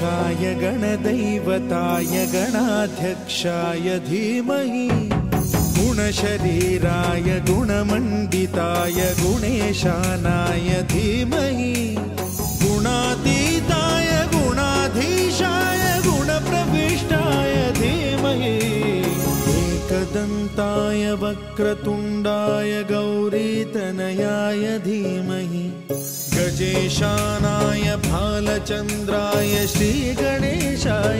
गणाध्यक्षाय गणदैवताय गणाध्यक्षाय धीमहि गुणशरीराय गुणमण्डिताय गुणेशानाय धीमहि गुणातीताय गुणाधीशाय गुणप्रविष्टाय धीमहि एकदन्ताय वक्रतुण्डाय गौरीतनयाय धीमहि गजेशानाय भालचन्द्राय श्रीगणेशाय